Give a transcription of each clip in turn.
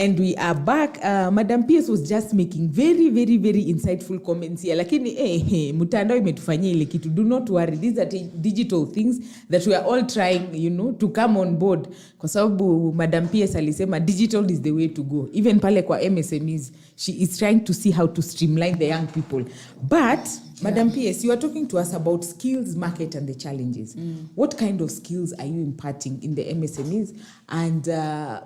And we are back. Madam PS was just making very, very, very insightful comments here. Lakini, mutandao imetufanyia ile kitu. Do not worry. These are digital things that we are all trying, to come on board. Kwa sababu Madam PS alisema digital is the way to go. Even pale kwa MSMEs, she is trying to see how to streamline the young people. But Madam PS, you are talking to us about skills, market, and the challenges. What kind of skills are you imparting in the MSMEs, and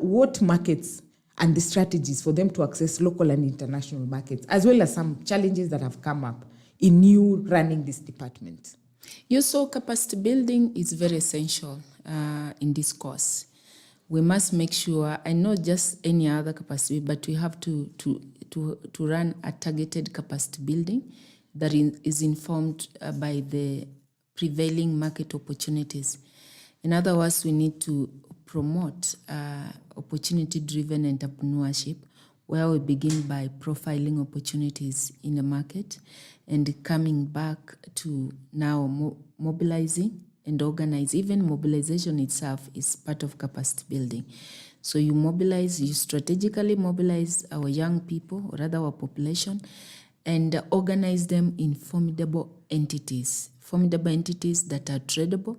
what markets and the strategies for them to access local and international markets, as well as some challenges that have come up in you running this department? So capacity building is very essential in this course. We must make sure, and not just any other capacity, but we have to run a targeted capacity building that is informed by the prevailing market opportunities. In other words, we need to promote opportunity-driven entrepreneurship, where we begin by profiling opportunities in the market and coming back to now mobilizing and organize. Even mobilization itself is part of capacity building. So you strategically mobilize our young people, or rather our population, and organize them in formidable entities that are tradable,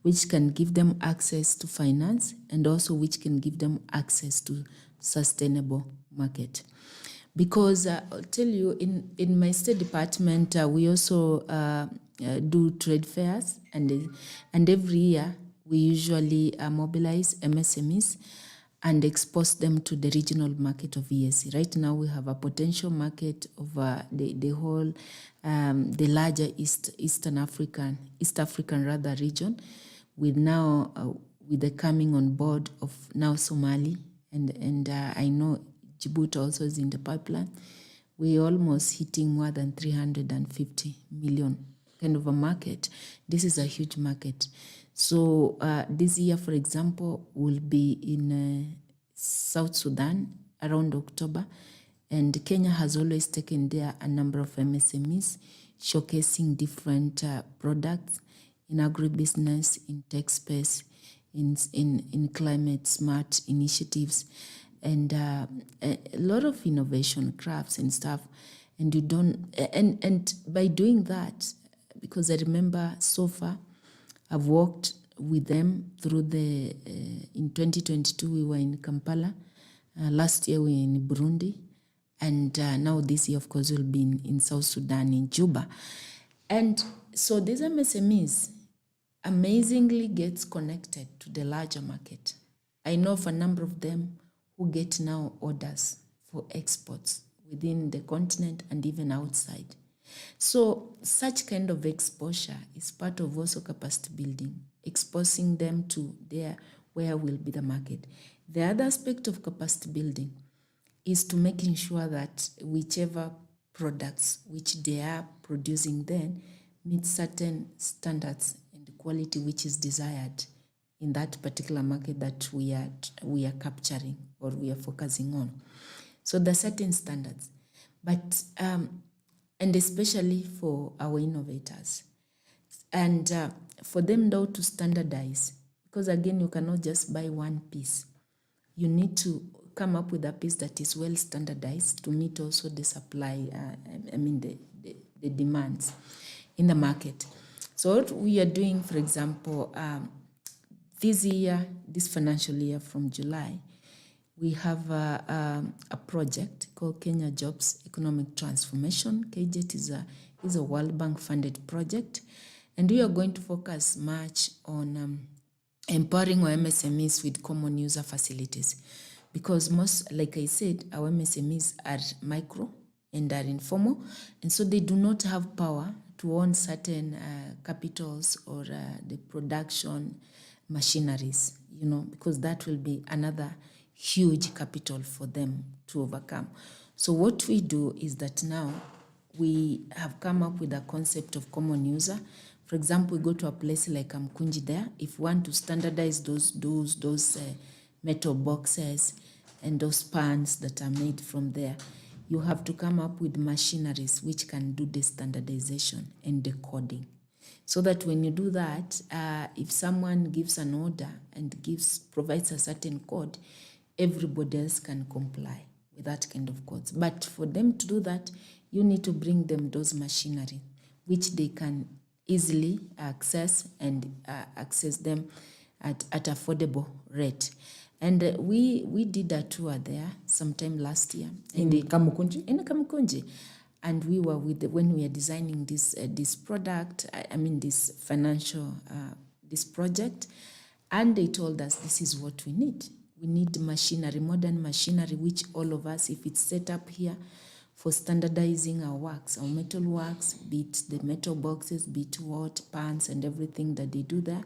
which can give them access to finance, and also which can give them access to sustainable market. Because I'll tell you, in my state department, we also do trade fairs, and every year we usually mobilize MSMEs and expose them to the regional market of EAC. Right now we have a potential market of the whole, the larger East African region, with the coming on board of now Somali, and I know Djibouti also is in the pipeline. We're almost hitting more than 350 million kind of a market. This is a huge market. So this year, for example, we'll be in South Sudan around October, and Kenya has always taken there a number of MSMEs showcasing different products in agribusiness, in tech space, in climate smart initiatives, and a lot of innovation crafts and stuff. And by doing that, because I remember so far I've worked with them through in 2022 we were in Kampala, last year we were in Burundi, and now this year of course we'll be in South Sudan, in Juba. And so these MSMEs amazingly gets connected to the larger market. I know of a number of them who get now orders for exports within the continent and even outside. So such kind of exposure is part of also capacity building, exposing them to where will be the market. The other aspect of capacity building is to making sure that whichever products which they are producing then meet certain standards and quality which is desired in that particular market that we are capturing or we are focusing on. So there are certain standards, but and especially for our innovators, and for them now to standardize, because again you cannot just buy one piece. You need to come up with a piece that is well standardized to meet also the supply, the demands in the market. So what we are doing, for example, this financial year from July, we have a project called Kenya Jobs Economic Transformation. KJET is a World Bank funded project, and we are going to focus much on empowering our MSMEs with common user facilities, because most, like I said, our MSMEs are micro and are informal, and so they do not have power to own certain capitals or the production machineries, because that will be another huge capital for them to overcome. So what we do is that now we have come up with a concept of common user. For example, we go to a place like Mkunji there. If we want to standardize those metal boxes and those pans that are made from there, you have to come up with machineries which can do the standardization and the coding. So that when you do that, if someone gives an order and provides a certain code, everybody else can comply with that kind of codes. But for them to do that, you need to bring them those machinery, which they can easily access and access them at affordable rate. And we did a tour there sometime last year. In Kamukunji? In Kamukunji. And we were when we are designing this product, this financial, this project, and they told us this is what we need. We need machinery, modern machinery, which all of us, if it's set up here for standardizing our works, our metal works, be it the metal boxes, be it pans and everything that they do there,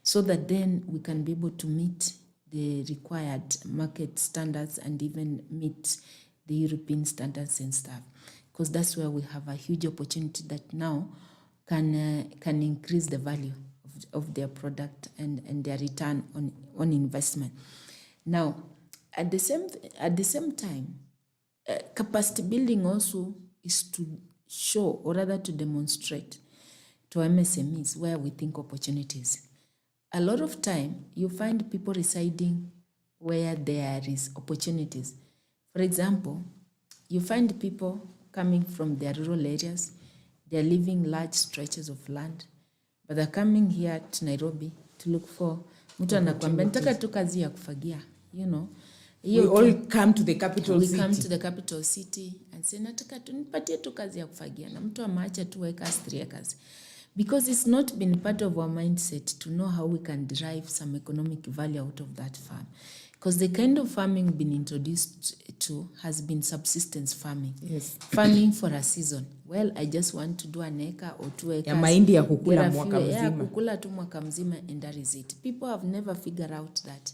so that then we can be able to meet the required market standards and even meet the European standards and stuff. Because that's where we have a huge opportunity that now can increase the value of their product and their return on investment. Now, at the same time, capacity building also is to show, or rather to demonstrate to MSMEs where we think opportunities. A lot of time, you find people residing where there is opportunities. For example, you find people coming from their rural areas, they're leaving large stretches of land, but they're coming here to Nairobi to look for mtu anakuambia nataka tu kazi ya kufagia, you know. We all come to the capital city. We come to the capital city and say nataka tu nipatie tu kazi ya kufagia, na mtu ameacha tu acres 3 acres. Because it's not been part of our mindset to know how we can derive some economic value out of that farm. Because the kind of farming been introduced to has been subsistence farming. Yes. Farming for a season. Well, I just want to do an acre or 2 acres. Ya mahindi ya kukula mwaka mzima. Ya kukula tu mwaka mzima, and that is it. People have never figured out that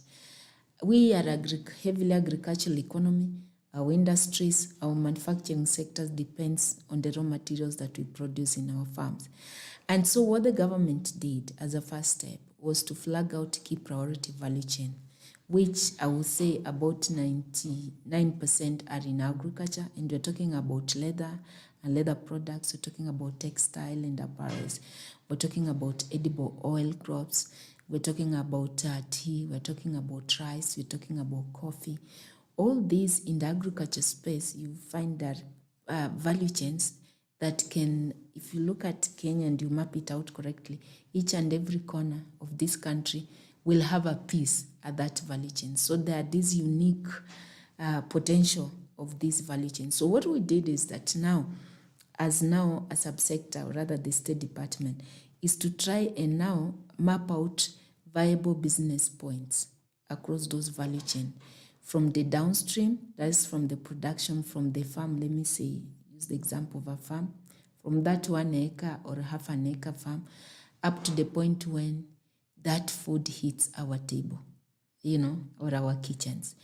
we are heavily agricultural economy. Our industries, our manufacturing sectors depends on the raw materials that we produce in our farms. And so what the government did as a first step was to flag out key priority value chain, which I would say about 99% are in agriculture. And we're talking about leather and leather products. We're talking about textile and apparels. We're talking about edible oil crops. We're talking about tea. We're talking about rice. We're talking about coffee. All these in the agriculture space, you find that value chains that can, if you look at Kenya and you map it out correctly, each and every corner of this country will have a piece at that value chain. So there are this unique potential of this value chain. So what we did is that now a subsector, or rather the State Department, is to try and now map out viable business points across those value chain. From the downstream, that is from the production from the farm, let me say, use the example of a farm, from that 1 acre or half an acre farm, up to the point when that food hits our table, you know, or our kitchens.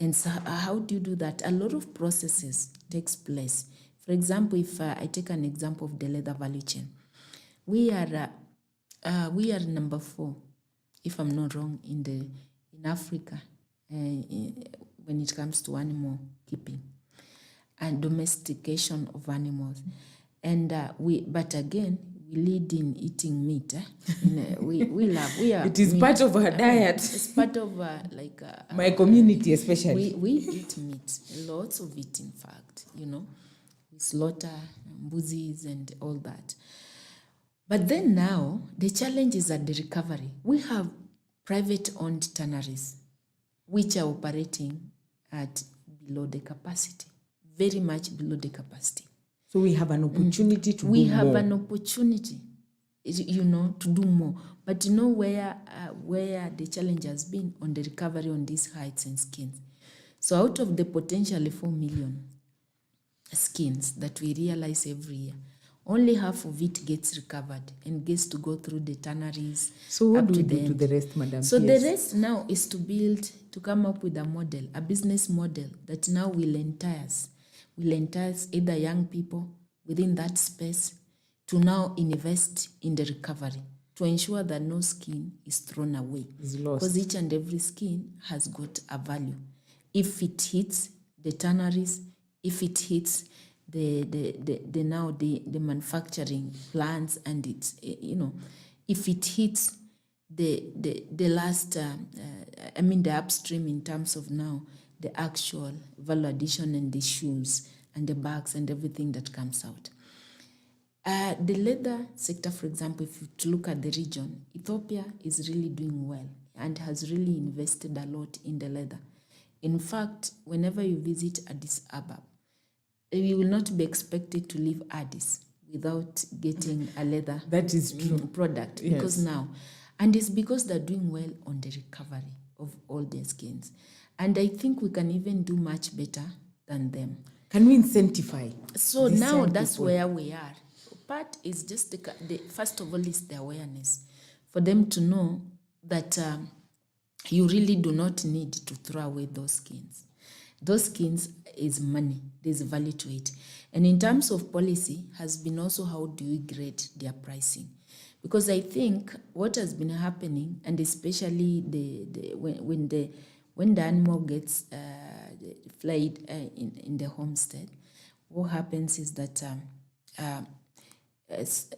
And so how do you do that? A lot of processes takes place. For example, if I take an example of the leather value chain, we are number 4, if I'm not wrong, in Africa, when it comes to animal keeping and domestication of animals. And but again, we lead in eating meat. We are. It is meat. Part of our diet. It's part of my community, especially. We eat meat, lots of it, in fact. You know, we slaughter mbuzis and all that. But then now the challenge is at the recovery. We have private-owned tanneries which are operating at below the capacity, very much below the capacity. So we have an opportunity to do more. We have an opportunity, you know, to do more. But you know where the challenge has been on the recovery on these hides and skins. So out of the potentially 4 million skins that we realize every year, only half of it gets recovered and gets to go through the tanneries. So what do we do to the rest, Madam? So the rest now is to come up with a model, a business model that now will entice either young people within that space to now invest in the recovery, to ensure that no skin is thrown away. Is lost. Because each and every skin has got a value. If it hits the tanneries, if it hits the manufacturing plants, and it's, you know, if it hits the last, the upstream in terms of now the actual value addition and the shoes and the bags and everything that comes out. The leather sector, for example, if you look at the region, Ethiopia is really doing well and has really invested a lot in the leather. In fact, whenever you visit Addis Ababa, you will not be expected to leave Addis without getting a leather That is true. product. Yes. Because now, and it's because they're doing well on the recovery of all their skins. And I think we can even do much better than them. Can we incentivize? So these now young that's people? where we are. Part is just the first of all is the awareness for them to know that you really do not need to throw away those skins. Those skins is money. There's value to it. And in terms of policy has been also how do we grade their pricing? Because I think what has been happening, and especially when the animal gets flayed in the homestead, what happens is that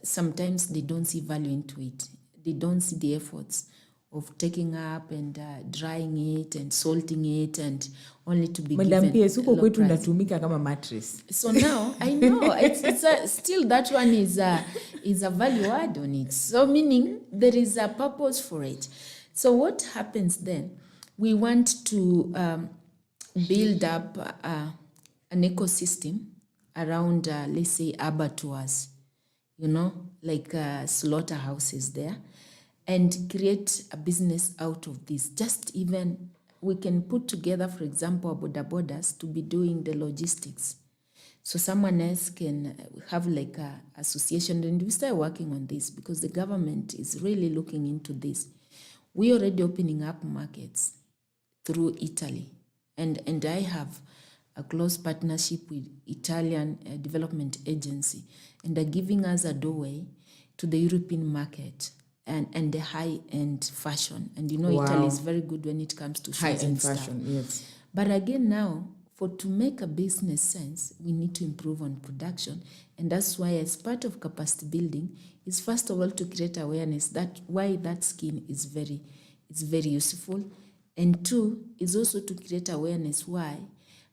sometimes they don't see value into it. They don't see the efforts of taking up and drying it and salting it and only to be Madam given PS, huko low kwetu price. natumika kama mattress. So now I know still that one is a value add on it. So meaning there is a purpose for it. So what happens then? We want to build up an ecosystem around, let's say, abattoirs, like slaughterhouses there, and create a business out of this. Just even we can put together, for example, a bodabodas to be doing the logistics. So someone else can have like a association, and we start working on this because the government is really looking into this. We already opening up markets through Italy, and I have a close partnership with Italian development agency, and they're giving us a doorway to the European market and the high-end fashion. And Wow. Italy is very good when it comes to shoes High-end and fashion, stuff. yes. But again now, to make a business sense, we need to improve on production. And that's why as part of capacity building is first of all to create awareness that why that skin is very useful. And two is also to create awareness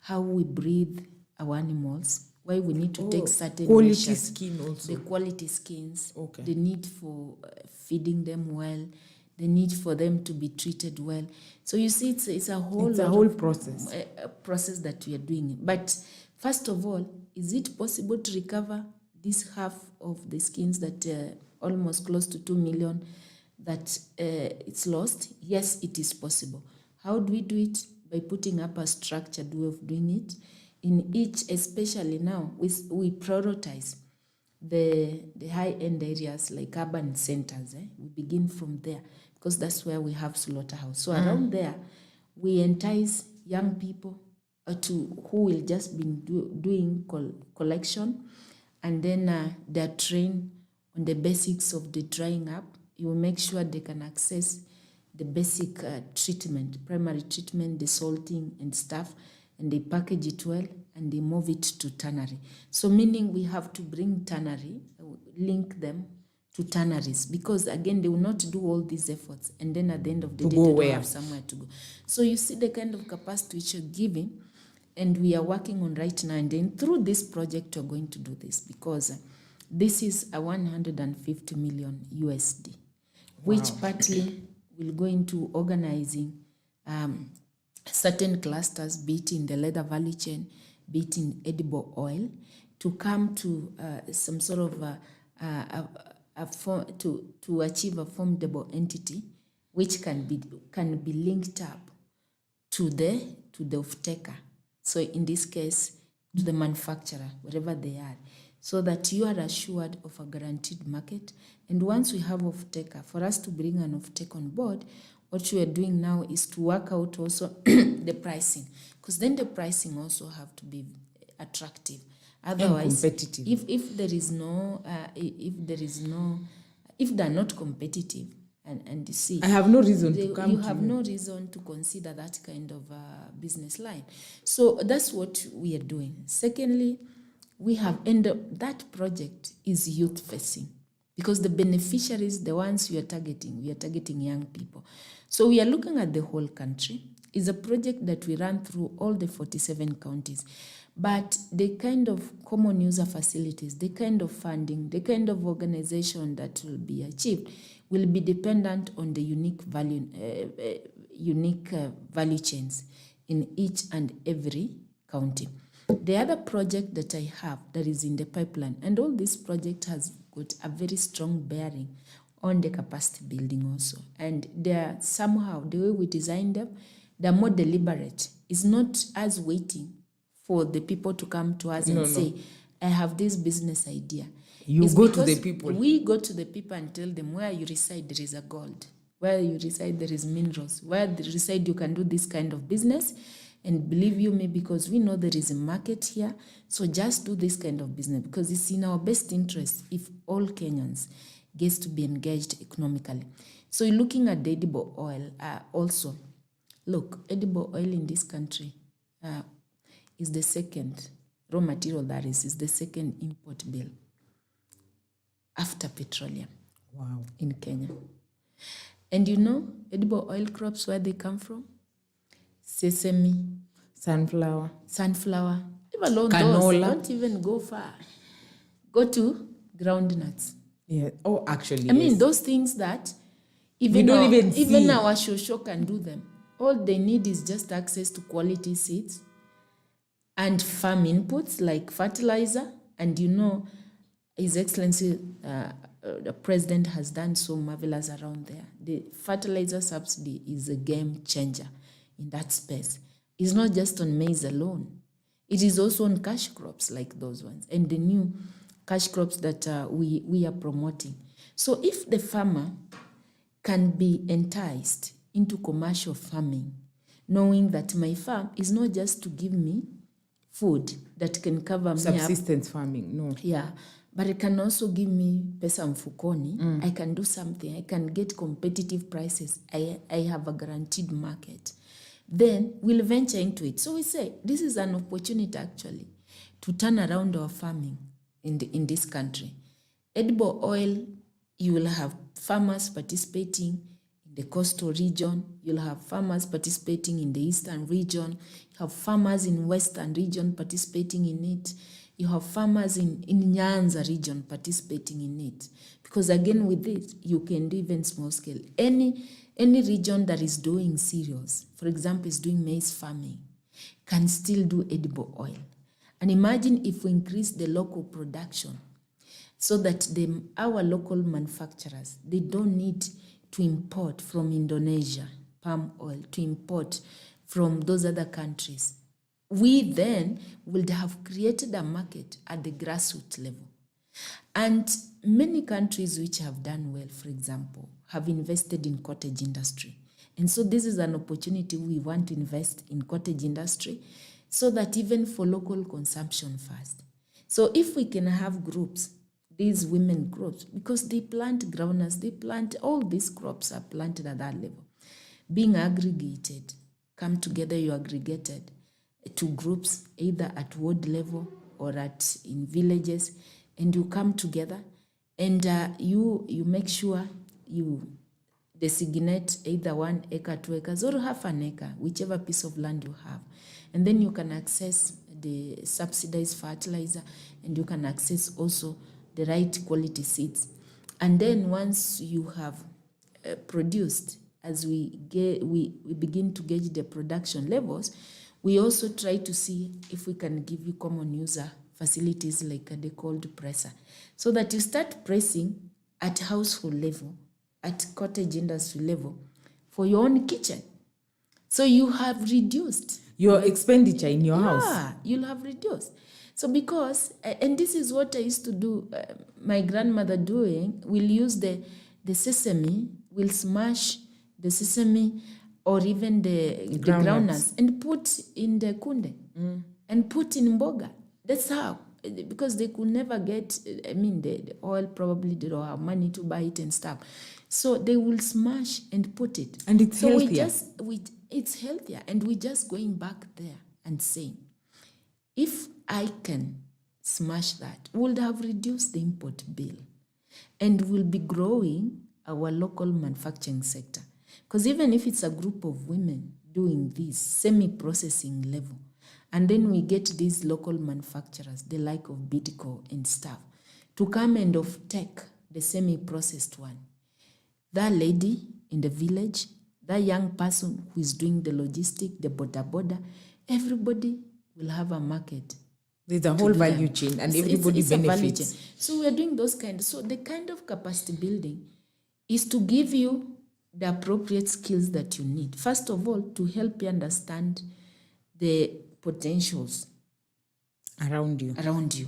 how we breathe our animals, why we need to take certain quality measures. skin also. The quality skins, Okay. the need for feeding them well, the need for them to be treated well. So you see, it's a whole It's a lot whole of, process. a process that we are doing. But first of all, is it possible to recover this half of the skins that almost close to 2 million that it's lost? Yes, it is possible. How do we do it? By putting up a structured way of doing it. In each, especially now, we prioritize the high-end areas like urban centers. We begin from there because that's where we have slaughterhouse. So around there, we entice young people who will just be doing collection, and then they're trained on the basics of the drying up. You will make sure they can access the basic treatment, primary treatment, the salting and stuff, and they package it well and they move it to tannery. So meaning we have to bring tannery, link them to tanneries, because again, they will not do all these efforts and then at the end of the day, they don't have somewhere to go. So you see the kind of capacity which you're giving, and we are working on right now. And then through this project, we're going to do this because this is a 150 million USD, which partly will go into organizing certain clusters, be it in the leather value chain, be it in edible oil, to come to some sort of to achieve a formidable entity, which can be linked up to the off-taker. So in this case, to the manufacturer, wherever they are, so that you are assured of a guaranteed market. And once we have off-taker, for us to bring an off-take on board, what we are doing now is to work out also the pricing, because then the pricing also have to be attractive. Otherwise, and competitive. If they're not competitive, and you see, I have no reason to come. You have no reason to consider that kind of business line. So that's what we are doing. Secondly, we have, and that project is youth facing. because the beneficiaries, the ones we are targeting young people. So we are looking at the whole country. It's a project that we run through all the 47 counties. But the kind of common user facilities, the kind of funding, the kind of organization that will be achieved will be dependent on the unique value chains in each and every county. The other project that I have that is in the pipeline, and all this project has got a very strong bearing on the capacity building also. And they're somehow, the way we designed them, they're more deliberate. It's not us waiting for the people to come to us and say, I have this business idea. It's go to the people. We go to the people and tell them, where you reside, there is a gold. Where you reside, there is minerals. Where you reside, you can do this kind of business. And believe you me, because we know there is a market here. So just do this kind of business, because it's in our best interest if all Kenyans get to be engaged economically. So you're looking at the edible oil also. Look, edible oil in this country is the second raw material that is the second import bill after petroleum. Wow. In Kenya. And you know, edible oil crops, where they come from? Sesame, Sunflower. Leave alone Canola. those. Don't even go far. Go to groundnuts. Yeah. Oh, actually, I mean, those things that even our shosho can do them. All they need is just access to quality seeds and farm inputs like fertilizer. And you know, His Excellency, the President has done so marvelous around there. The fertilizer subsidy is a game changer in that space. It's not just on maize alone. It is also on cash crops like those ones and the new cash crops that we are promoting. So if the farmer can be enticed into commercial farming, knowing that my farm is not just to give me food that can cover me subsistence farming, no. Yeah, but it can also give me pesa mfukoni. I can do something. I can get competitive prices. I have a guaranteed market. Then we'll venture into it. So we say this is an opportunity actually to turn around our farming in this country. Edible oil, you will have farmers participating in the coastal region. You'll have farmers participating in the eastern region. You have farmers in western region participating in it. You have farmers in Nyanza region participating in it. Because again, with it, you can do even small scale. Any region that is doing cereals, for example, is doing maize farming, can still do edible oil. And imagine if we increase the local production so that our local manufacturers, they don't need to import from Indonesia palm oil, to import from those other countries. We then would have created a market at the grassroots level. And many countries which have done well, for example, have invested in cottage industry. And so this is an opportunity we want to invest in cottage industry so that even for local consumption first. So if we can have groups, these women groups, because they plant groundnuts, they plant, all these crops are planted at that level. Being aggregated, come together, you aggregated to groups, either at ward level or in villages, and you come together and you make sure you designate either 1 acre, 2 acres, or half an acre, whichever piece of land you have. And then you can access the subsidized fertilizer, and you can access also the right quality seeds. And then once you have produced, as we begin to gauge the production levels, we also try to see if we can give you common user facilities like the cold presser, so that you start pressing at household level, at cottage industry level, for your own kitchen. So you have reduced your expenditure in your house. Yeah, you'll have reduced. So because, and this is what I used to do, my grandmother doing, we'll use the sesame, we'll smash the sesame or even the groundnuts and put in the kunde and put in mboga. That's how, because they could never get, the oil probably they don't have money to buy it and stuff. So they will smash and put it. And it's healthier. It's healthier. And we're just going back there and saying, if I can smash that, we would have reduced the import bill. and we'll be growing our local manufacturing sector. Because even if it's a group of women doing this semi-processing level, and then we get these local manufacturers, the like of Bidco and stuff, to come and take the semi-processed one. That lady in the village, that young person who is doing the logistic, the border, everybody will have a market. There's a whole value chain and everybody it's benefits. A value chain. So we are doing those kind. So the kind of capacity building is to give you the appropriate skills that you need. First of all, to help you understand the potentials around you.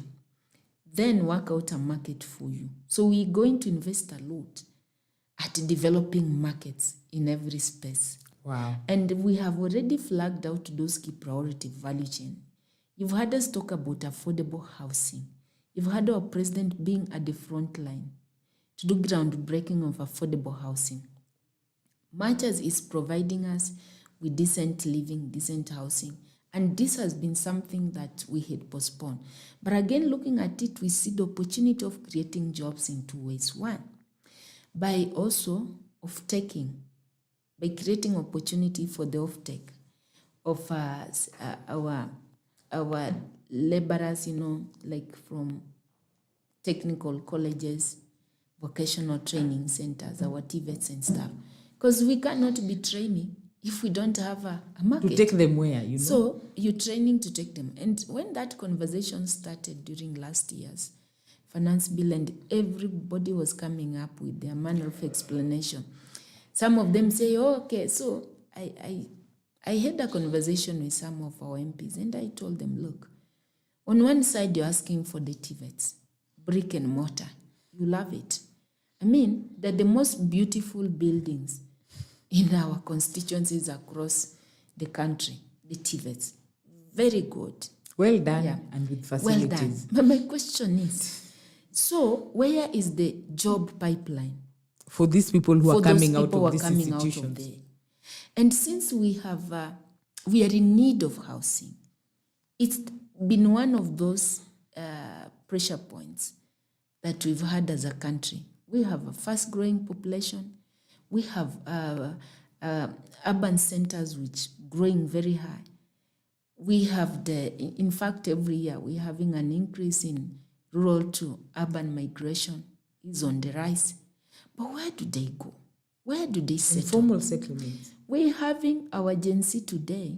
Then work out a market for you. So we're going to invest a lot at developing markets in every space. Wow. And we have already flagged out those key priority value chain. You've heard us talk about affordable housing. You've heard our president being at the front line to do groundbreaking of affordable housing. Matches is providing us with decent living, decent housing. And this has been something that we had postponed. But again, looking at it, we see the opportunity of creating jobs in two ways. One, by also by creating opportunity for the offtake of our laborers, like from technical colleges, vocational training centers, our TVETs and stuff. Because we cannot be training if we don't have a market. To take them where, So you're training to take them. And when that conversation started during last year's finance bill and everybody was coming up with their manner of explanation, some of them say, okay, so I had a conversation with some of our MPs and I told them, look, on one side you're asking for the TVETs, brick and mortar. You love it. I mean, they're the most beautiful buildings in our constituencies across the country, the TVETs. Very good. Well done, and with facilities. Well done. But my question is, so where is the job pipeline? For these people who are coming out of these institutions. There. And since we are in need of housing, it's been one of those pressure points that we've had as a country. We have a fast-growing population. We have urban centers which growing very high. We have in fact, every year we're having an increase in rural to urban migration is on the rise. But where do they go? Where do they settle? Informal settlements. We're having our Gen Z today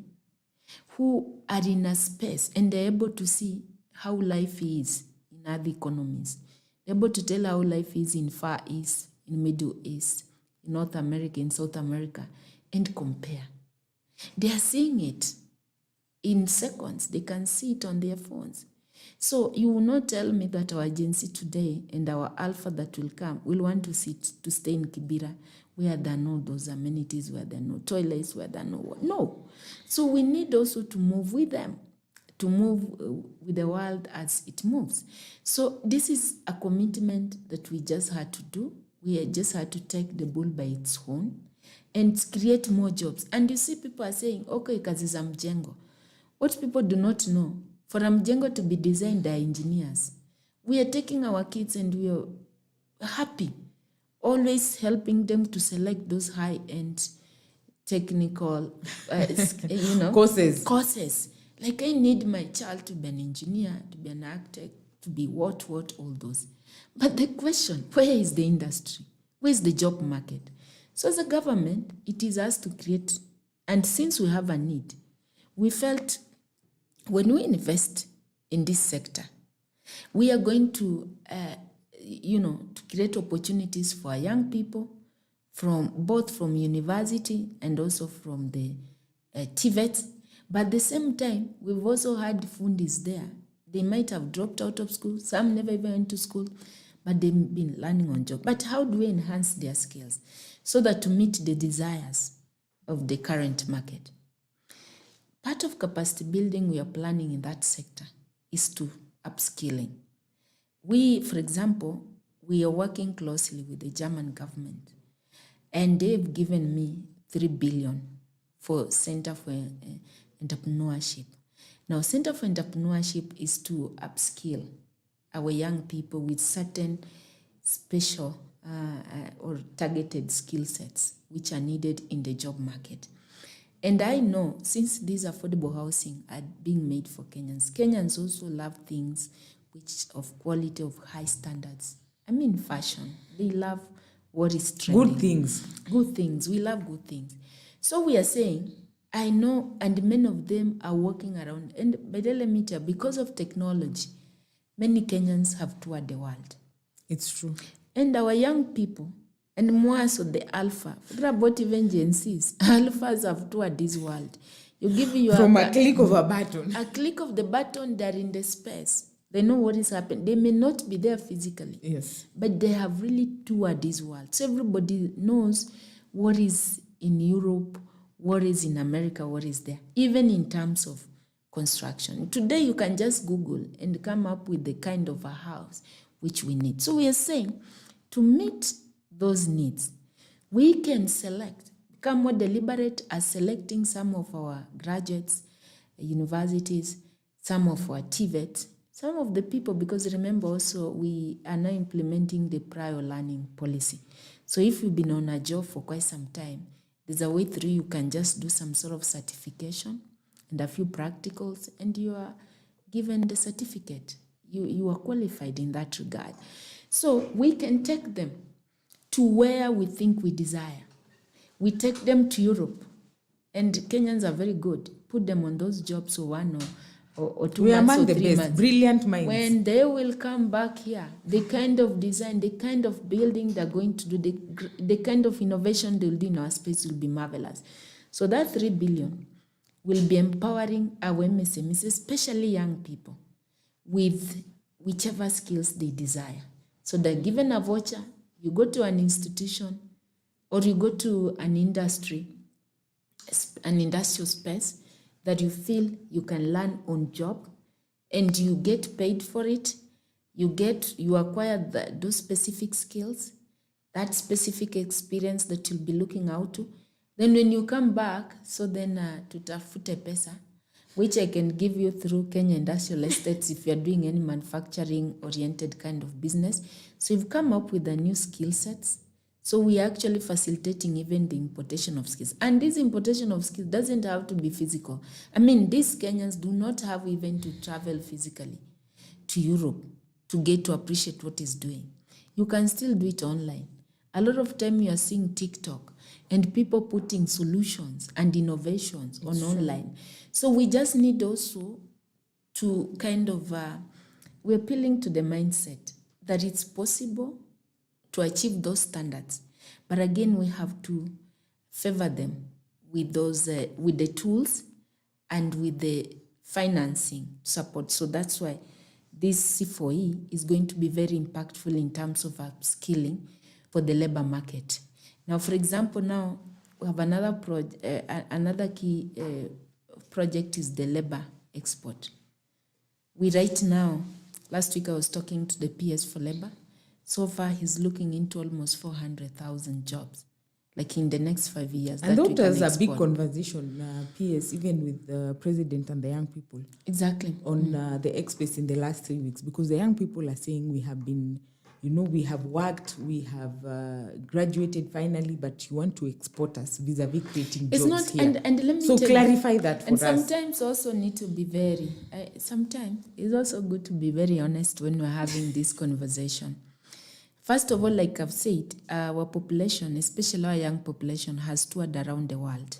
who are in a space and they're able to see how life is in other economies. They're able to tell how life is in Far East, in Middle East, in North America, in South America, and compare. They are seeing it in seconds. They can see it on their phones. So you will not tell me that our agency today and our alpha that will come will want to stay in Kibera where there are no those amenities, where there are no toilets, where there are no. So we need also to move with them, to move with the world as it moves. So this is a commitment that we just had to do. We just had to take the bull by its horn and create more jobs. And you see people are saying, okay, kazi za mjengo. What people do not know, for a mjengo to be designed by engineers, we are taking our kids and we are happy, always helping them to select those high-end technical courses. Like I need my child to be an engineer, to be an architect, to be what, all those. But the question, where is the industry? Where is the job market? So as a government, it is us to create, and since we have a need, we felt when we invest in this sector, we are going to, to create opportunities for our young people, both from university and also from the TVETs. But at the same time, we've also had fundis there. They might have dropped out of school. Some never even went to school, but they've been learning on job. But how do we enhance their skills so that to meet the desires of the current market? Part of capacity building we are planning in that sector is to upskilling. We, for example, we are working closely with the German government, and they've given me 3 billion for Center for Entrepreneurship. Now, Center for Entrepreneurship is to upskill our young people with certain special or targeted skill sets which are needed in the job market. And I know since these affordable housing are being made for Kenyans, Kenyans also love things which of quality, of high standards. I mean fashion. They love what is trending. Good things. Good things. We love good things. So we are saying, I know, and many of them are walking around. And by the let me tell you, because of technology, many Kenyans have toured the world. It's true. And our young people, and more so the alpha, forget about even Gen Zs, alphas have toured this world. You give your From a click of a button. A click of the button, they're in the space. They know what is happening. They may not be there physically, Yes. but they have really toured this world. So everybody knows what is in Europe, what is in America, what is there, even in terms of construction. Today, you can just Google and come up with the kind of a house which we need. So we are saying to meet those needs, we can select, become more deliberate as selecting some of our graduates, universities, some of our TVET, some of the people, because remember also we are now implementing the prior learning policy. So if you've been on a job for quite some time, there's a way through you can just do some sort of certification and a few practicals and you are given the certificate. You are qualified in that regard. So we can take them to where we think we desire. We take them to Europe, and Kenyans are very good. Put them on those jobs for 1 or 2 We are months among or the 3 best, months. brilliant minds. When they will come back here, the kind of design, the kind of building they're going to do, the kind of innovation they'll do in our space will be marvelous. So that 3 billion will be empowering our MSMEs, especially young people, with whichever skills they desire. So they're given a voucher, you go to an institution or you go to an industry, an industrial space that you feel you can learn on job and you get paid for it. You acquire those specific skills, that specific experience that you'll be looking out to. Then when you come back, so then tutafute pesa, which I can give you through Kenya Industrial Estates if you're doing any manufacturing-oriented kind of business. So you've come up with the new skill sets. So we are actually facilitating even the importation of skills. And this importation of skills doesn't have to be physical. I mean, these Kenyans do not have even to travel physically to Europe to get to appreciate what is doing. You can still do it online. A lot of time you are seeing TikTok and people putting solutions and innovations on online. So we just need also to kind of, we're appealing to the mindset that it's possible to achieve those standards. But again, we have to favor them with those, with the tools and with the financing support. So that's why this C4E is going to be very impactful in terms of upskilling for the labor market. Now, for example, now we have another key project is the labor export. We right now, last week I was talking to the PS for labor. So far, he's looking into almost 400,000 jobs, like in the next 5 years. And that was a big conversation, PS, even with the president and the young people. Exactly. On the Express in the last 3 weeks, because the young people are saying we have been, we have worked, we have graduated finally, but you want to export us vis-a-vis creating jobs not, here. And let me so tell clarify that for and us. And sometimes also need to be very, sometimes it's also good to be very honest when we're having this conversation. First of all, like I've said, our population, especially our young population, has toured around the world.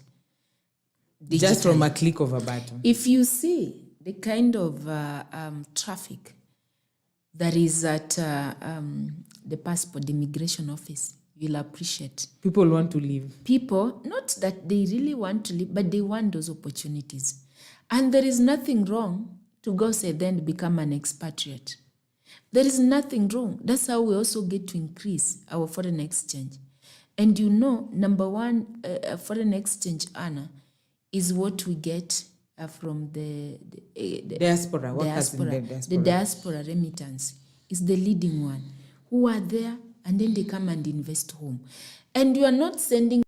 Digitally. Just from a click of a button. If you see the kind of traffic that is at the passport, the immigration office, you'll appreciate. People want to leave. People, not that they really want to leave, but they want those opportunities. And there is nothing wrong to go say then become an expatriate. There is nothing wrong. That's how we also get to increase our foreign exchange. And number one, foreign exchange, Anna, is what we get from the diaspora, workers in the diaspora. The diaspora remittance is the leading one, who are there and then they come and invest home. And you are not sending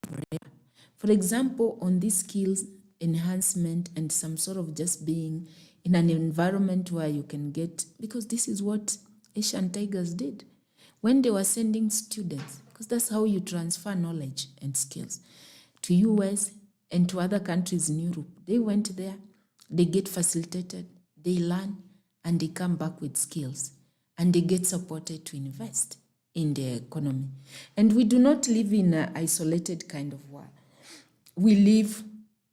forever. For example, on these skills enhancement and some sort of just being in an environment where you can get, because this is what Asian Tigers did. when they were sending students, because that's how you transfer knowledge and skills, to US and to other countries in Europe. They went there, they get facilitated, they learn, and they come back with skills, and they get supported to invest in the economy. And we do not live in an isolated kind of world. We live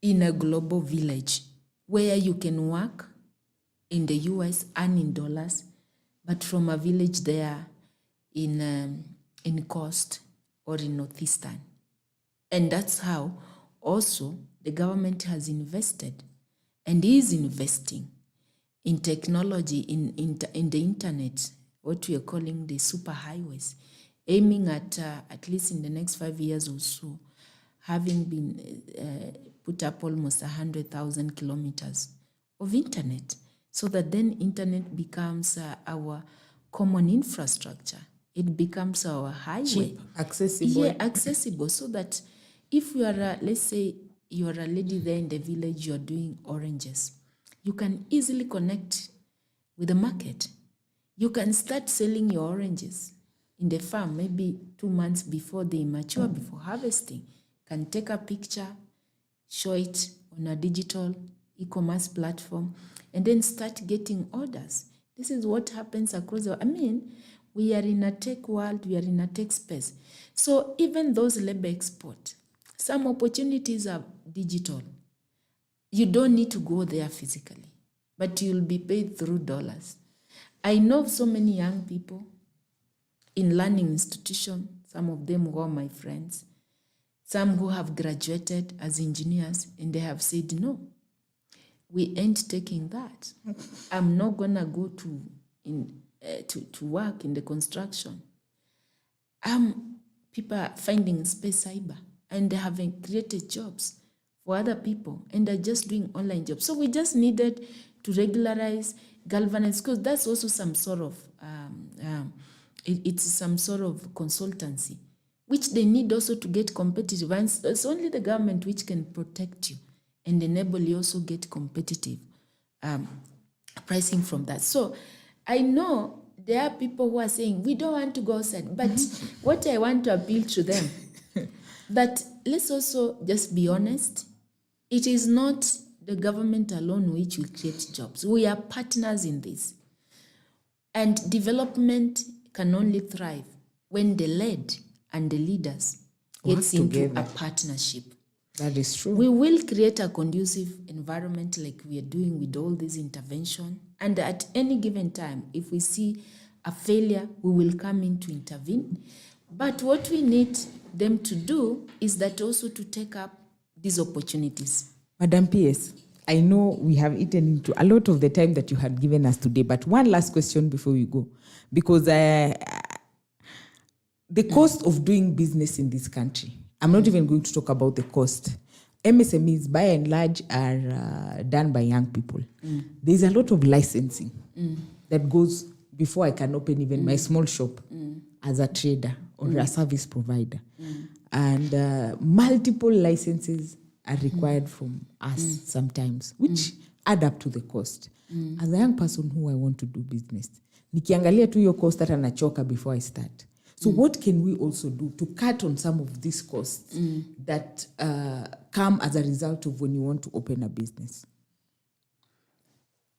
in a global village where you can work in the US, earn in dollars, but from a village there in Coast or in Northeastern. And that's how also the government has invested and is investing in technology, in the internet, what we are calling the superhighways, aiming at least in the next 5 years or so, having been put up almost 100,000 kilometers of internet, so that then internet becomes our common infrastructure. It becomes our highway. Cheap, accessible. Yeah, accessible, so that if you are, let's say, you are a lady there in the village, you are doing oranges, you can easily connect with the market. You can start selling your oranges in the farm maybe 2 months before they mature, before harvesting. Can take a picture, show it on a digital e-commerce platform, and then start getting orders. This is what happens across the, we are in a tech world, we are in a tech space. So even those labor export, some opportunities are digital. You don't need to go there physically, but you'll be paid through dollars. I know so many young people in learning institutions, some of them who are my friends, some who have graduated as engineers, and they have said, no, we ain't taking that. I'm not gonna go to work in the construction. People are finding space cyber, and they haven't created jobs for other people, and they're just doing online jobs. So we just needed to regularize, galvanize, because that's also some sort of it's some sort of consultancy, which they need also to get competitive. And it's only the government which can protect you and enable you also get competitive pricing from that. So I know there are people who are saying, we don't want to go outside, but what I want to appeal to them, that let's also just be honest. It is not the government alone which will create jobs. We are partners in this. And development can only thrive when the led and the leaders get into a partnership. That is true. We will create a conducive environment like we are doing with all this intervention. And at any given time, if we see a failure, we will come in to intervene. But what we need them to do is that also to take up these opportunities. Madam PS, I know we have eaten into a lot of the time that you had given us today, but one last question before we go. Because the cost of doing business in this country, I'm not even going to talk about the cost. MSMEs, by and large, are done by young people. There's a lot of licensing that goes before I can open even my small shop as a trader or a service provider. And multiple licenses are required from us sometimes, which add up to the cost. As a young person who I want to do business, nikiangalia tu hiyo cost hata nachoka before I start. So what can we also do to cut on some of these costs that come as a result of when you want to open a business?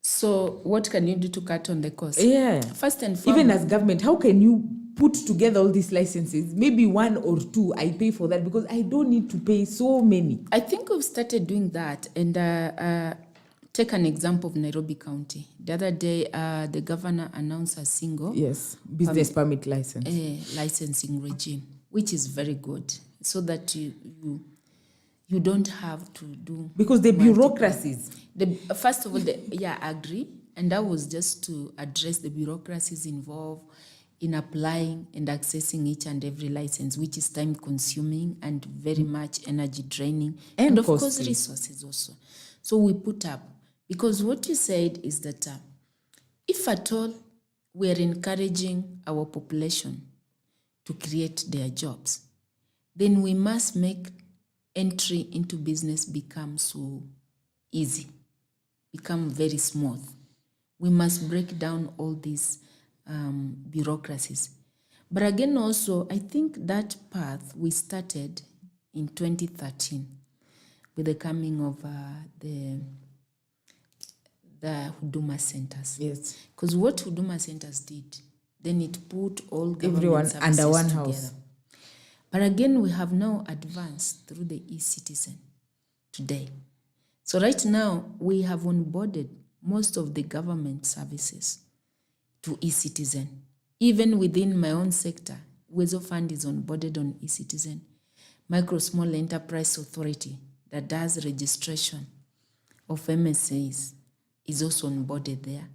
So what can you do to cut on the cost? Yeah. First and foremost, even as government, how can you put together all these licenses? Maybe 1 or 2, I pay for that because I don't need to pay so many. I think we've started doing that. And take an example of Nairobi County. The other day, the governor announced a single business permit license. Licensing regime, which is very good, so that you don't have to do... Because the bureaucracies... First of all, I agree. And that was just to address the bureaucracies involved in applying and accessing each and every license, which is time-consuming and very much energy-draining. And of course, resources also. So we put up, because what you said is that if at all we are encouraging our population to create their jobs, then we must make entry into business become so easy, become very smooth. We must break down all these bureaucracies. But again, also, I think that path we started in 2013 with the coming of the Huduma centers. Yes. Because what Huduma centers did, then it put all government Everyone services under one together. house. But again, we have now advanced through the eCitizen today. So right now, we have onboarded most of the government services to eCitizen. Even within my own sector, Wezo Fund is onboarded on eCitizen. Micro Small Enterprise Authority that does registration of MSAs is also onboarded there.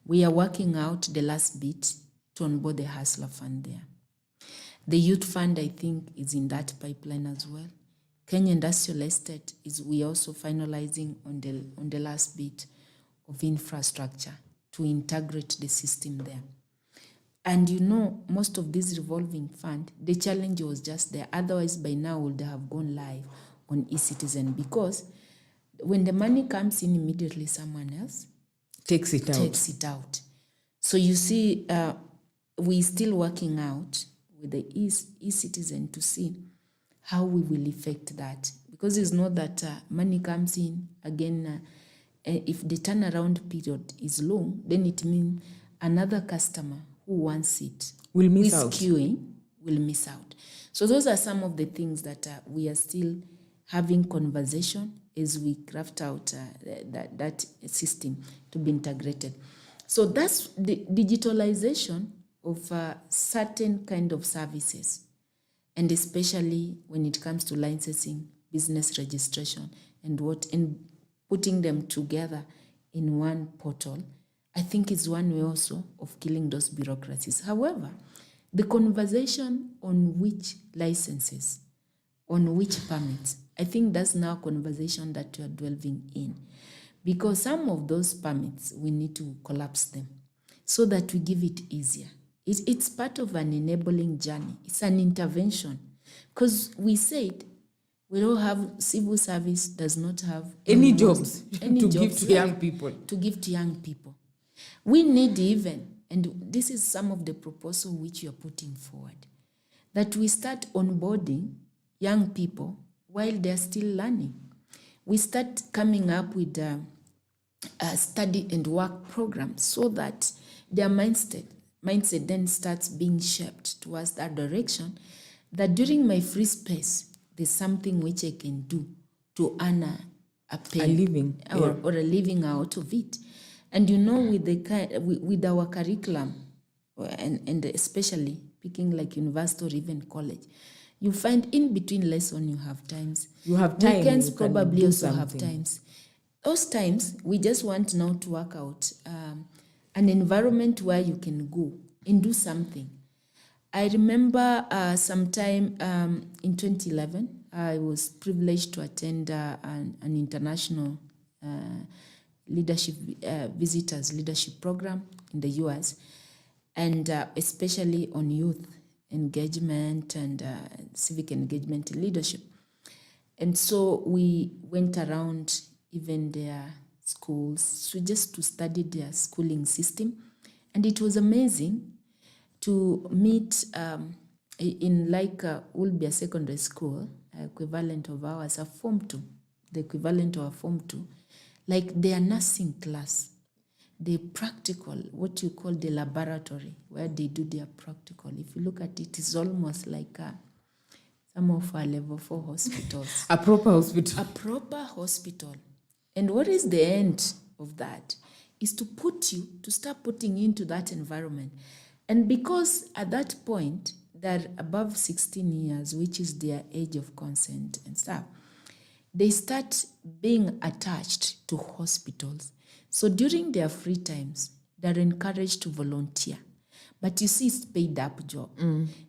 We are working out the last bit to onboard the Hustler Fund there. The Youth Fund, I think, is in that pipeline as well. Kenya Industrial Estate we also finalizing on the last bit of infrastructure to integrate the system there. And most of this revolving fund, the challenge was just there. Otherwise, by now, would have gone live on eCitizen, because when the money comes in, immediately someone else Takes it out. So you see, we're still working out with the eCitizen to see how we will effect that. Because it's not that money comes in, again, if the turnaround period is long, then it means another customer who wants it will miss who is out. queuing will miss out. So those are some of the things that we are still having conversation as we craft out that system to be integrated. So that's the digitalization of certain kind of services, and especially when it comes to licensing, business registration, and putting them together in one portal. I think is one way also of killing those bureaucracies. However, the conversation on which licenses, on which permits, I think that's now a conversation that we are delving in. Because some of those permits, we need to collapse them so that we give it easier. It's part of an enabling journey. It's an intervention. Because we said we don't have, civil service does not have Any jobs to give to yeah, young people. To give to young people. We need even, and this is some of the proposal which you are putting forward, that we start onboarding young people while they're still learning. We start coming up with a study and work program so that their mindset then starts being shaped towards that direction, that during my free space, there's something which I can do to earn a pay, A living, or a living out of it. And with our curriculum, and especially picking like university or even college, you find in between lesson you have times. You have time. Weekends you can probably do also something. have times. Those times, we just want now to work out an environment where you can go and do something. I remember sometime in 2011, I was privileged to attend an international leadership visitors leadership program in the US, and especially on youth engagement and civic engagement and leadership. And so we went around even their schools just to study their schooling system. And it was amazing to meet in like Ulbia Secondary School, equivalent of ours, a Form 2, the equivalent of a Form 2, like their nursing class, the practical, what you call the laboratory, where they do their practical. If you look at it, it's almost like some of our level 4 hospitals. A proper hospital. A proper hospital. And what is the end of that? Is to start putting you into that environment. And because at that point, they're above 16 years, which is their age of consent and stuff, they start being attached to hospitals. So during their free times, they're encouraged to volunteer. But you see, it's paid up job.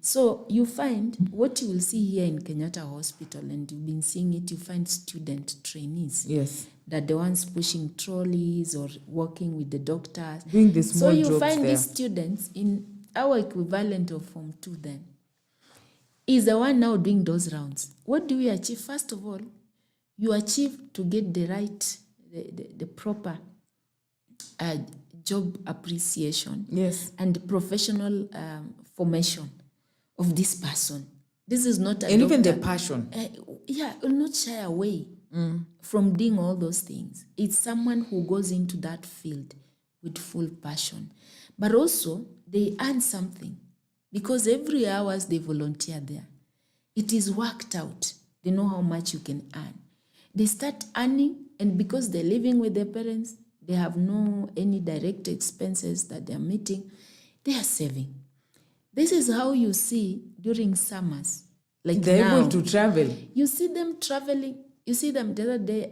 So you find what you will see here in Kenyatta Hospital, and you've been seeing it, you find student trainees. Yes. That the ones pushing trolleys or working with the doctors. Doing the small jobs. So you jobs find there. these students in our equivalent of Form 2 then is the one now doing those rounds. What do we achieve? First of all, you achieve to get the right, the proper job appreciation. Yes. And professional formation of this person. This is not a And even the doctor. passion. Will not shy away from doing all those things. It's someone who goes into that field with full passion. But also, they earn something because every hours they volunteer there, it is worked out. They know how much you can earn. They start earning, and because they're living with their parents, they have no any direct expenses that they're meeting, they are saving. This is how you see during summers, like They're now. able to travel. You see them traveling. You see them the other day.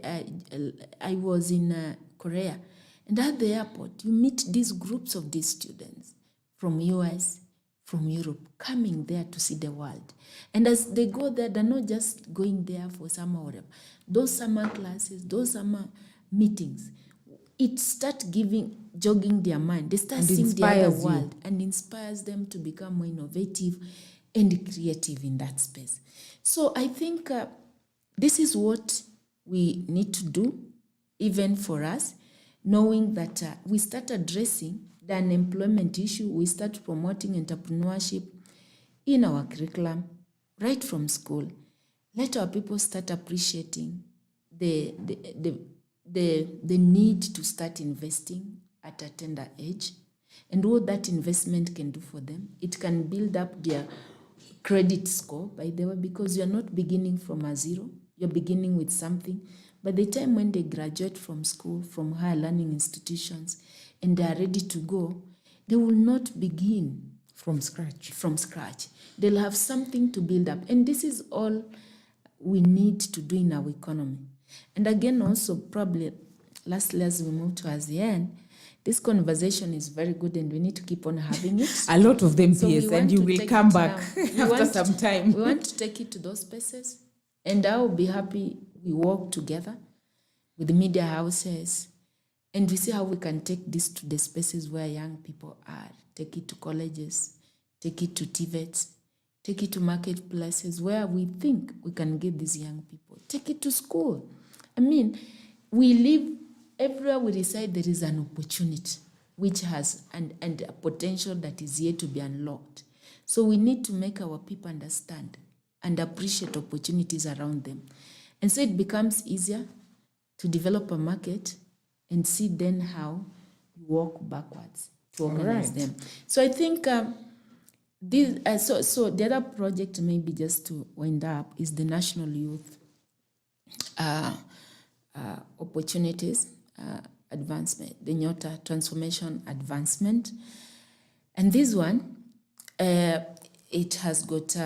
I was in Korea, and at the airport, you meet these groups of these students from US, from Europe, coming there to see the world. And as they go there, they're not just going there for summer or whatever. Those summer classes, those summer meetings, it starts jogging their mind. They start And seeing the other inspires you. world and inspires them to become more innovative and creative in that space. So I think this is what we need to do, even for us, knowing that we start addressing the unemployment issue, we start promoting entrepreneurship in our curriculum right from school. Let our people start appreciating the need to start investing at a tender age, and what that investment can do for them. It can build up their credit score, by the way, because you're not beginning from a zero, you're beginning with something. By the time when they graduate from school, from higher learning institutions, and they are ready to go, they will not begin From scratch. They'll have something to build up. And this is all we need to do in our economy. And again, also, probably, lastly, as we move towards the end, this conversation is very good and we need to keep on having it. A lot of them, So we yes, want and you to will take come it back now. We after want- some time. We want to take it to those spaces, and I will be happy we work together with the media houses, and we see how we can take this to the spaces where young people are. Take it to colleges, take it to TVETs, take it to marketplaces where we think we can get these young people. Take it to school. I mean, we live everywhere we reside, there is an opportunity which has and a potential that is yet to be unlocked. So we need to make our people understand and appreciate opportunities around them. And so it becomes easier to develop a market and see then how you walk backwards to organize Alright. them. So I think so the other project, maybe just to wind up, is the National Youth Opportunities Advancement, the Nyota Transformation Advancement. And this one, it has got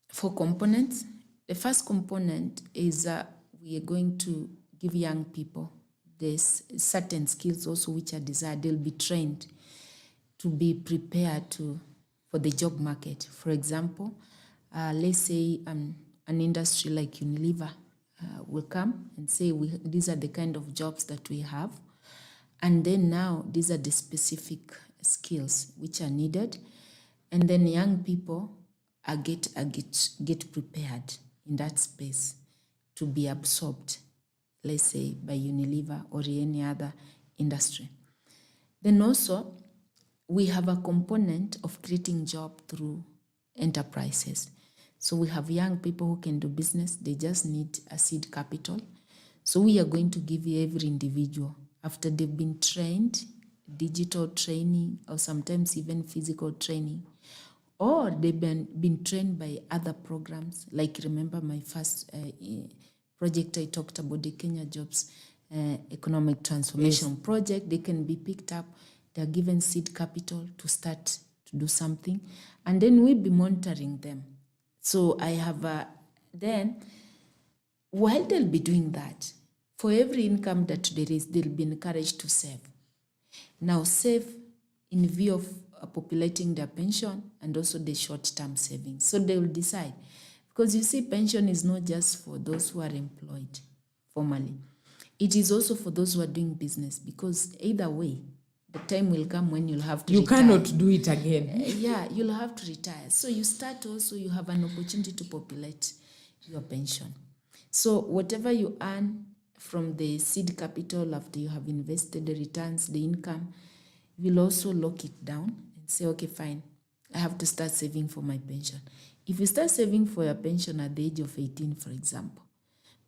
4 components. The first component is we are going to give young people this certain skills also which are desired. They'll be trained to be prepared for the job market. For example, let's say an industry like Unilever will come and say, these are the kind of jobs that we have. And then now these are the specific skills which are needed. And then young people get prepared in that space to be absorbed, let's say, by Unilever or any other industry. Then also, we have a component of creating job through enterprises. So we have young people who can do business. They just need a seed capital. So we are going to give every individual, after they've been trained, digital training, or sometimes even physical training, or they've been trained by other programs. Like, remember my first project I talked about, the Kenya Jobs Economic Transformation Project. They can be picked up. They're given seed capital to start to do something. And then we'll be monitoring them. So I have then, while they'll be doing that, for every income that there is, they'll be encouraged to save. Now, save in view of populating their pension and also the short-term savings. So they will decide. Because you see, pension is not just for those who are employed formally. It is also for those who are doing business, because either way, the time will come when you'll have to retire. You cannot do it again. Yeah, you'll have to retire. So you start also, you have an opportunity to populate your pension. So whatever you earn from the seed capital after you have invested, the returns, the income, you'll also lock it down and say, okay, fine. I have to start saving for my pension. If you start saving for your pension at the age of 18, for example,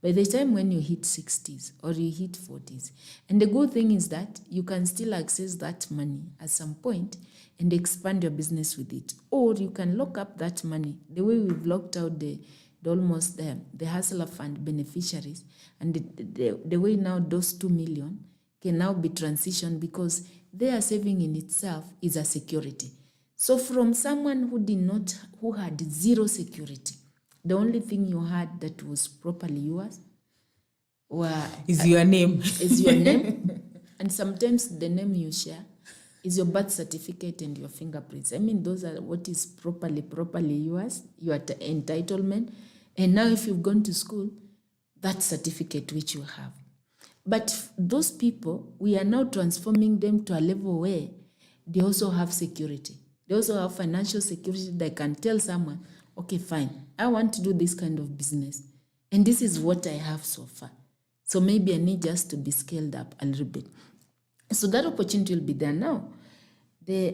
by the time when you hit 60s or you hit 40s, and the good thing is that you can still access that money at some point and expand your business with it. Or you can lock up that money the way we've locked out the Hustler Fund beneficiaries, and the way now those 2 million can now be transitioned, because their saving in itself is a security. So from someone who had zero security, the only thing you had that was properly yours is your name. Is your name. And sometimes the name you share is your birth certificate and your fingerprints. I mean, those are what is properly yours, your entitlement. And now if you've gone to school, that certificate which you have. But those people, we are now transforming them to a level where they also have security. They also have financial security. They can tell someone, okay, fine, I want to do this kind of business, and this is what I have so far. So maybe I need just to be scaled up a little bit. So that opportunity will be there now.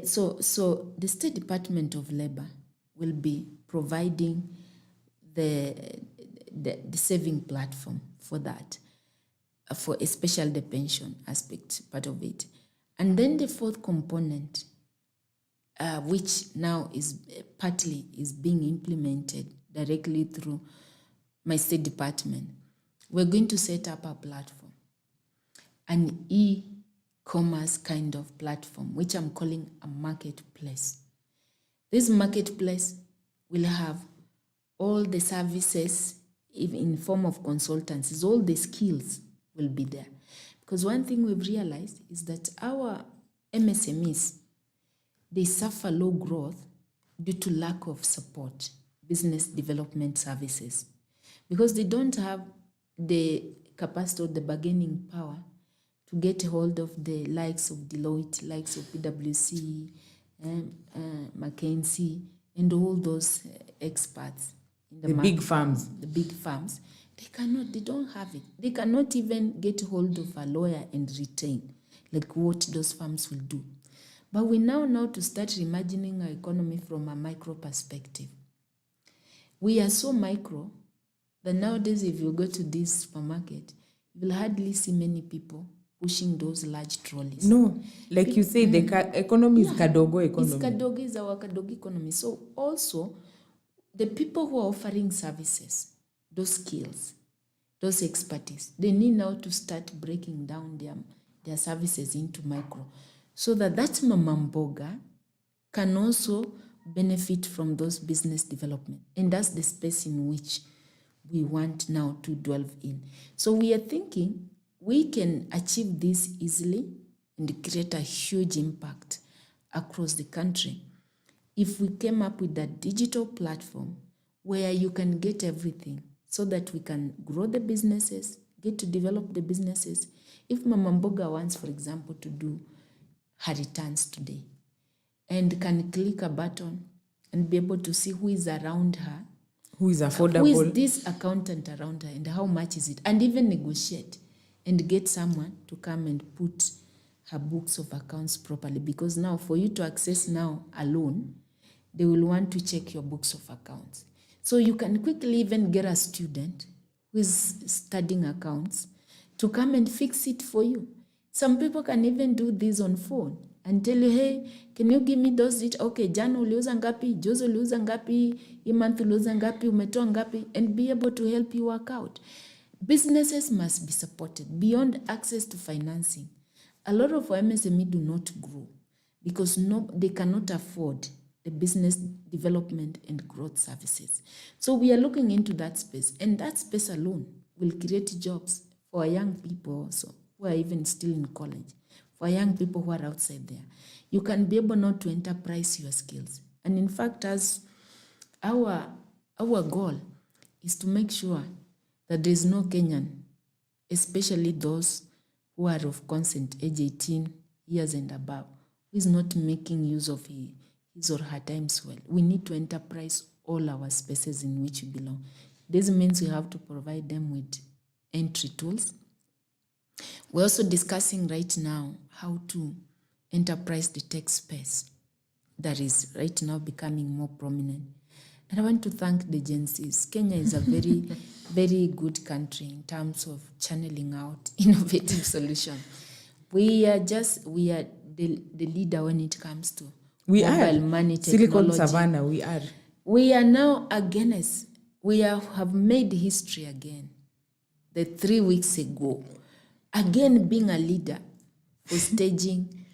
So the State Department of Labor will be providing the saving platform for that, for especially the pension aspect part of it. And then the fourth component, which now is partly is being implemented directly through my State Department, we're going to set up a platform, an e-commerce kind of platform, which I'm calling a marketplace. This marketplace will have all the services in form of consultancies, all the skills will be there. Because one thing we've realized is that our MSMEs, they suffer low growth due to lack of support, business development services, because they don't have the capacity or the bargaining power to get hold of the likes of Deloitte, likes of PwC, McKinsey, and all those experts in the market, big firms. The big firms, they don't have it. They cannot even get hold of a lawyer and retain, like what those firms will do. But we now know to start reimagining our economy from a micro perspective. We are so micro that nowadays if you go to this supermarket, you will hardly see many people pushing those large trolleys. No, like you say, the economy is kadogo economy. It's kadogo, is our kadogo economy. So also, the people who are offering services, those skills, those expertise, they need now to start breaking down their services into micro, so that mama mboga can also benefit from those business development. And that's the space in which we want now to delve in. So we are thinking we can achieve this easily and create a huge impact across the country if we came up with a digital platform where you can get everything, so that we can grow the businesses, get to develop the businesses. If Mama Mboga wants, for example, to do her returns today and can click a button and be able to see who is around her, who is affordable, who is this accountant around her, and how much is it, and even negotiate and get someone to come and put her books of accounts properly. Because now for you to access now a loan, they will want to check your books of accounts. So you can quickly even get a student who is studying accounts to come and fix it for you. Some people can even do this on phone and tell you, hey, can you give me those? Okay, jana uliuza ngapi, juzi uliuza ngapi, hii month uliuza ngapi, umetoa ngapi, and be able to help you work out. Businesses must be supported beyond access to financing. A lot of MSME do not grow because they cannot afford the business development and growth services. So we are looking into that space, and that space alone will create jobs for young people also who are even still in college, for young people who are outside there. You can be able not to enterprise your skills. And in fact, as our goal is to make sure that there is no Kenyan, especially those who are of consent, age 18 years and above, who is not making use of his or her times well. We need to enterprise all our spaces in which we belong. This means we have to provide them with entry tools. We're also discussing right now how to enterprise the tech space. that is right now becoming more prominent. And I want to thank the Gen Zs. Kenya is a very, very good country in terms of channeling out innovative solutions. We are the leader when it comes to mobile money technology. Silicon Savannah, we are. We are now against, have made history again. The 3 weeks ago, again being a leader for staging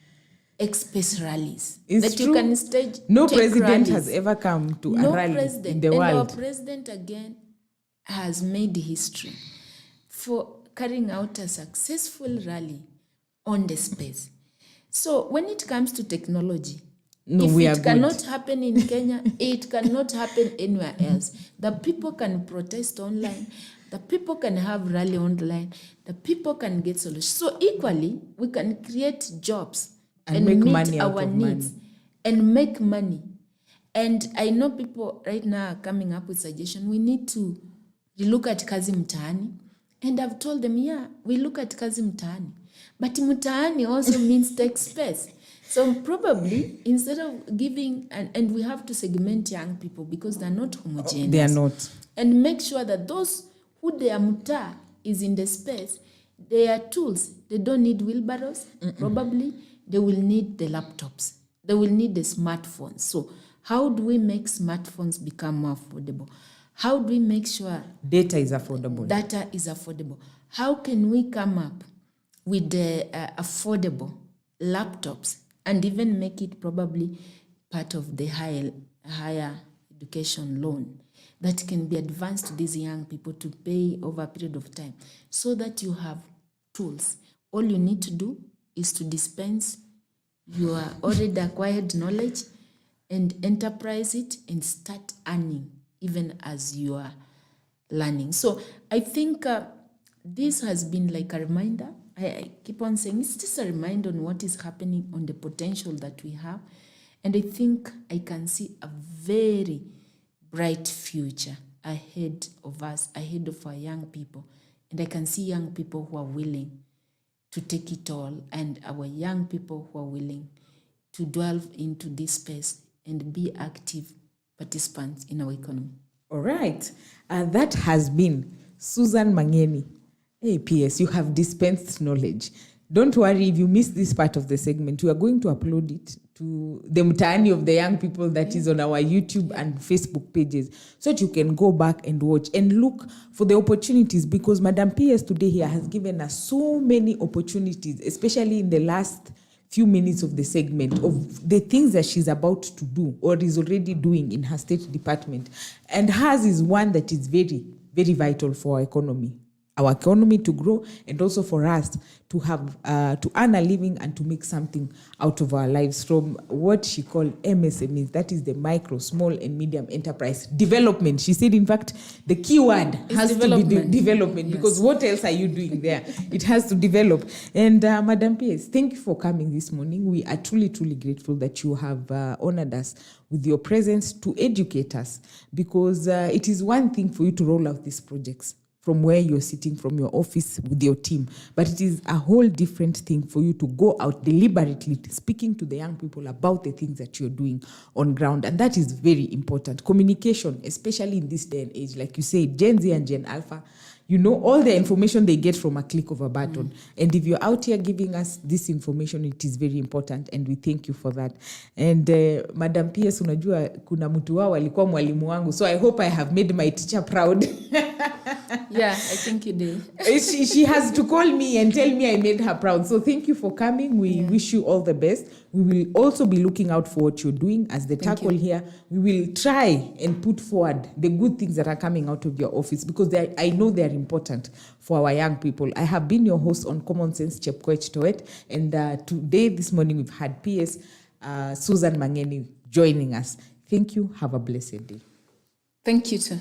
X-Space rallies. It's that true. You can stage No tech president rallies. has ever come to a rally in the and world. Our president again has made history for carrying out a successful rally on the space. So when it comes to technology, if it cannot happen in Kenya, it cannot happen anywhere else. The people can protest online. The people can have rally online. The people can get solutions. So equally, we can create jobs and make meet money out our of needs money. and make money. And I know people right now are coming up with suggestions. We need to relook at Kazi Mtaani. And I've told them, we look at Kazi Mtaani. But Mtaani also means tech space. So probably instead of giving, and we have to segment young people because they're not homogeneous. They are not. And make sure that those who their mtaa is in the space, they are tools. They don't need wheelbarrows. Probably they will need the laptops. They will need the smartphones. So how do we make smartphones become more affordable? How do we make sure data is affordable? Data is affordable. How can we come up with the affordable laptops and even make it probably part of the higher education loan that can be advanced to these young people to pay over a period of time so that you have tools. All you need to do is to dispense your already acquired knowledge and enterprise it and start earning even as you are learning. So I think this has been like a reminder. I keep on saying it's just a reminder on what is happening, on the potential that we have. And I think I can see a very bright future ahead of us, ahead of our young people. And I can see young people who are willing to take it all and our young people who are willing to delve into this space and be active participants in our economy. All right. That has been Susan Mangeni. Hey, PS, you have dispensed knowledge. Don't worry if you missed this part of the segment. We are going to upload it to the Mtaani of the young people that is on our YouTube and Facebook pages so that you can go back and watch and look for the opportunities because Madam PS today here has given us so many opportunities, especially in the last few minutes of the segment of the things that she's about to do or is already doing in her state department. And hers is one that is very, very vital for our economy to grow and also for us to have to earn a living and to make something out of our lives from what she called MSMEs, that is the micro, small and medium enterprise development. She said, in fact, the key word has to be development because what else are you doing there? It has to develop. And Madam PS, thank you for coming this morning. We are truly, truly grateful that you have honored us with your presence to educate us because it is one thing for you to roll out these projects from where you're sitting from your office with your team. But it is a whole different thing for you to go out deliberately speaking to the young people about the things that you're doing on ground. And that is very important. Communication, especially in this day and age, like you say, Gen Z and Gen Alpha, you know, all the information they get from a click of a button. And if you're out here giving us this information, it is very important. And we thank you for that. And Madam PS, unajua, kuna mtu wao alikuwa mwalimu wangu. So I hope I have made my teacher proud. Yeah, I think you did. She has to call me and tell me I made her proud. So thank you for coming. We wish you all the best. We will also be looking out for what you're doing as the tackle here. We will try and put forward the good things that are coming out of your office because I know they're important for our young people. I have been your host on Common Sense, Chepkoech Toet. And today, this morning, we've had PS Susan Mangeni joining us. Thank you. Have a blessed day. Thank you, too.